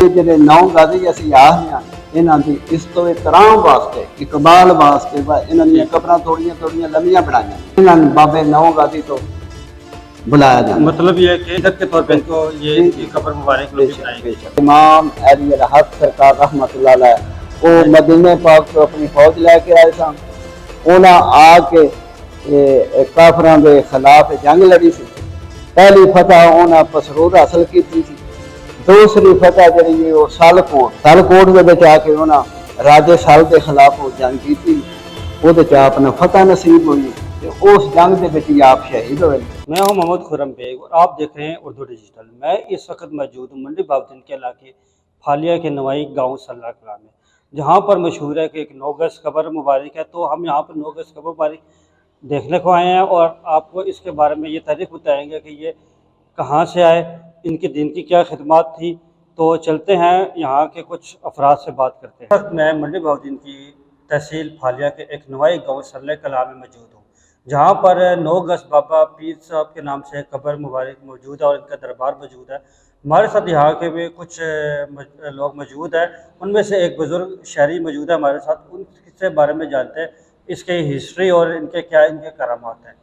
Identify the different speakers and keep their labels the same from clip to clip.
Speaker 1: ਜਿਹੜੇ 9 ਗਾਜ਼ੀ ਅਸੀਂ ਆਖਦੇ ਹਾਂ ਇਹਨਾਂ ਦੀ ਇਸ ਤੋਂ ਇਤਰਾਮ ਵਾਸਤੇ ਇਕਬਾਲ ਵਾਸਤੇ ਇਹਨਾਂ ਦੀਆਂ ਕਬਰਾਂ ਥੋੜੀਆਂ ਥੋੜੀਆਂ ਲੰਮੀਆਂ ਬਣਾਈਆਂ ਇਹਨਾਂ ਨੂੰ ਬਾਬੇ 9 ਗਾਜ਼ੀ ਤੋਂ बुलाया जाता।
Speaker 2: मतलब ये कि इज्जत के तौर पे इनको ये इनकी कब्र मुबारक लोग बनाएंगे।
Speaker 1: इमाम अली अल हक सरकार रहमतुल्लाह अलैह वो मदीने पाक तो अपनी फौज लेके आए सन उन्हें आके काफरां दे खिलाफ जंग लड़ी सी। पहली फतह उन्हें पसरूर हासिल की थी। दूसरी फतह जी वो सालकोट दे विच आके उन्हें राजे साल के खिलाफ वो जंग की थी। वो अपना फतह नसीब हुई उस जंग के विच आप शहीद हुए।
Speaker 2: मैं हूं मोहम्मद खुर्रम बेग और आप देख रहे हैं उर्दू डिजिटल। मैं इस वक्त मौजूद हूं मंडी बाबुद्दीन के इलाके फालिया के नवाई गांव सल्ला कला में, जहां पर मशहूर है कि एक 9 गज कब्र मुबारक है। तो हम यहां पर 9 गज कब्र मुबारक देखने को आए हैं और आपको इसके बारे में ये तारीख बताएंगे कि ये कहाँ से आए, इनके दिन की क्या खिदमत थी। तो चलते हैं यहाँ के कुछ अफराद से बात करते हैं। मैं मंडी बाबुद्दीन की तहसील फालिया के एक नवाई गाँव सल्ला कला में मौजूद हूँ, जहाँ पर 9 गज बाबा पीर साहब के नाम से कब्र मुबारक मौजूद है और इनका दरबार मौजूद है। हमारे साथ यहाँ के भी कुछ लोग मौजूद हैं, उनमें से एक बुज़ुर्ग शहरी मौजूद है हमारे साथ। उनके बारे में जानते हैं इसके हिस्ट्री और इनके करामात हैं।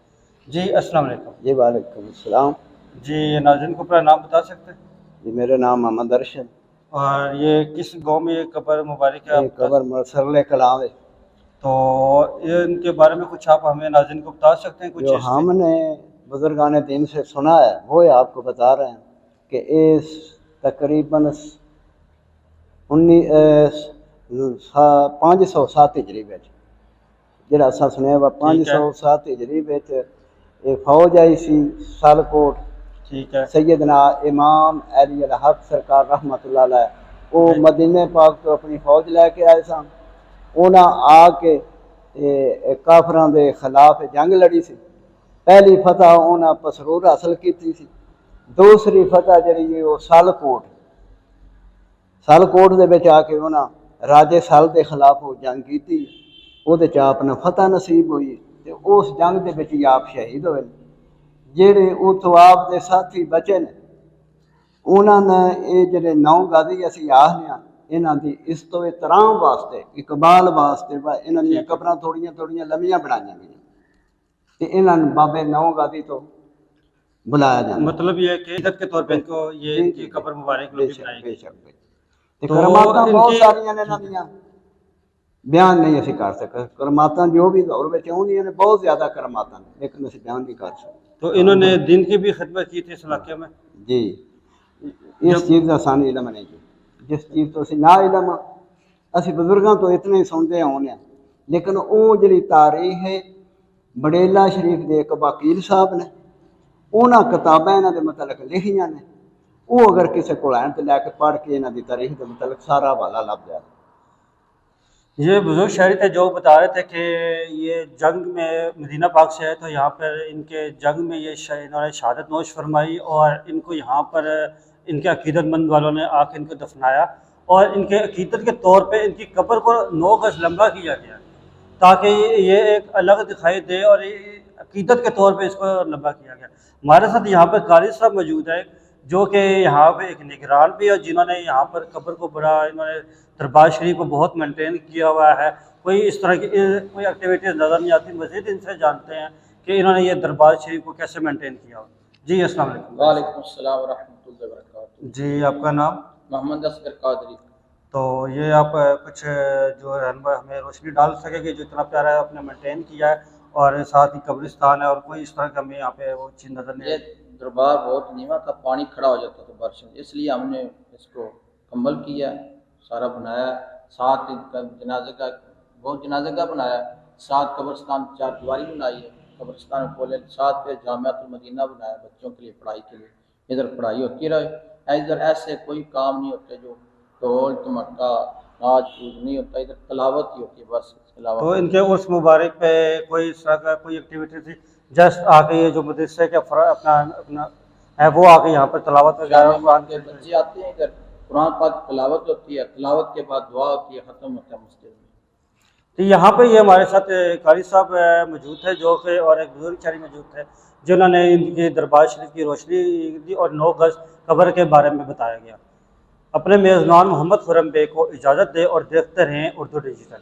Speaker 2: जी अस्सलाम वालेकुम।
Speaker 1: जी वालेकुम अस्सलाम।
Speaker 2: जी नाज़रीन को अपना नाम बता सकते हैं?
Speaker 1: जी मेरा नाम मोहम्मद अरशद।
Speaker 2: और ये किस गाँव में ये कब्र मुबारक है?
Speaker 1: कब्र सरले कला है।
Speaker 2: तो ये इनके बारे में कुछ आप हमें नाज़रीन को बता सकते हैं? कुछ
Speaker 1: जो हमने बुजुर्गान दीन से सुना है वो आपको बता रहे हैं कि इस तकरीबन 507 हिजरी में जो असा सुने 507 हिजरी में ये फौज आई सी सालकोट।
Speaker 2: ठीक है।
Speaker 1: सैयदना इमाम अली अल हक सरकार रहमतुल्लाह अलैह वो मदीने पाक तो अपनी फौज लेके आए सन। उन्हें आके काफरां दे खिलाफ जंग लड़ी सी। पहली फतह उन्हें पसरूर हासिल की थी। दूसरी फतह जी वो सालकोट दे विच आके उन्हें राजे साल के खिलाफ वो जंग की थी। वो अपना फतह नसीब हुई तो उस जंग के विच आप शहीद हुए। जेड़े उतो आप दे साथी बचे ने उन्होंने ये जेडे 9 गाजी असी आखने हैं इन्हां दी इस तो इतराम वास्ते इकबाल वास्ते इन्हां दी कब्रां थोड़ियां थोड़ियां लम्मियां बनाईयां गईयां ते इन्हां नूं बाबे 9 गाजी तो बुलाया जाता।
Speaker 2: मतलब ये कि इज्जत के तौर पे इनको ये इनकी कब्र मुबारक लोग बनाएंगे।
Speaker 1: ते करमातां बहुत सारियां ने इन्हां दियां बयान नहीं असीं कर सकते। करमातां जो भी दौर विच आउंदियां ने बहुत ज़्यादा करमातां ने लेकिन असीं बयान नहीं कर सकते।
Speaker 2: तो इन्होंने दिन की भी खिदमत की थी इस इलाके में?
Speaker 1: जी इस चीज़ का सानूं इल्म नहीं जी। जिस चीज़ तो असीं ना इल्म असीं बुजुर्गों तो इतने ही सुनते आने लेकिन वो जी तारीख है बड़ेला शरीफ के एक वकील साहब ने उन्होंने किताबां इन्हां दे मतलब लिखियां ने। वो अगर किसी को लैन तो लैके पढ़ के इन्हां दी तारीख के मतलब सारा हवाला लभ जाए।
Speaker 2: ये बुजुर्ग शहरी थे जो बता रहे थे कि ये जंग में मदीना पाक से है तो यहाँ पर इनके जंग में ये इन्होंने शहादत नोश फरमाई और इनको यहाँ पर इनके अकीदतमंद वालों ने आके इनको दफनाया और इनके अकीदत के तौर पे इनकी कब्र को 9 गज लंबा किया गया ताकि ये एक अलग दिखाई दे और अकीदत के तौर पे इसको लंबा किया गया। हमारे साथ यहाँ पर कारी साहब मौजूद है जो कि यहाँ पे एक निगरान भी है जिन्होंने यहाँ पर कब्र को बड़ा इन्होंने दरबार शरीफ को बहुत मेंटेन किया हुआ है। कोई इस तरह की कोई एक्टिविटीज़ नज़र नहीं आती। मज़ीद इनसे जानते हैं कि इन्होंने ये दरबार शरीफ को कैसे मेंटेन किया। जी अस्सलाम वालेकुम।
Speaker 3: वालेकुम अस्सलाम व रहमतुल्लाहि व बरकातुहू।
Speaker 2: जी आपका नाम?
Speaker 3: मोहम्मद असगर कादरी।
Speaker 2: तो ये आप कुछ जो रहनुमा हमें रोशनी डाल सके कि जो इतना प्यारा है आपने मेंटेन किया है और साथ ही कब्रिस्तान है और कोई इस तरह का हमें यहाँ पे वो चीज़ नज़र नहीं?
Speaker 3: ये दरबार बहुत नीवा था, पानी खड़ा हो जाता था बारिश में, इसलिए हमने इसको कम्बल किया, सारा बनाया। साथ जनाजे का बहुत जनाजे का बनाया, साथ कब्रिस्तान 4 दीवारी बनाई है, कब्रिस्तान खोले, साथ फिर जामियातुल मदीना बनाया बच्चों के लिए पढ़ाई के लिए। इधर पढ़ाई होती रहे। इधर ऐसे कोई काम नहीं होते जो ढोल धमक्का नाच कूद नहीं होता, इधर तलावत ही होती है बस।
Speaker 2: तो इनके उर्स मुबारक पे कोई इस तरह का कोई एक्टिविटी थी? जस्ट आके ये जो मदरसे के अपना है वो आके यहाँ पर तलावत वगैरह कुरान के
Speaker 3: बच्चे आते हैं, इधर कुरान पाक की तलावत होती है, तलावत के बाद दुआ होती है, ख़त्म होता है मस्जिद में।
Speaker 2: तो यहाँ पे ये हमारे साथ कारी साहब मौजूद थे जो कि और एक बुजुर्ग शहरी मौजूद थे जिन्होंने इनके दरबार शरीफ की रोशनी दी और 9 गज कब्र के बारे में बताया गया। अपने मेज़बान मोहम्मद खुर्रम बेग को इजाज़त दें और देखते रहें उर्दू डिजिटल।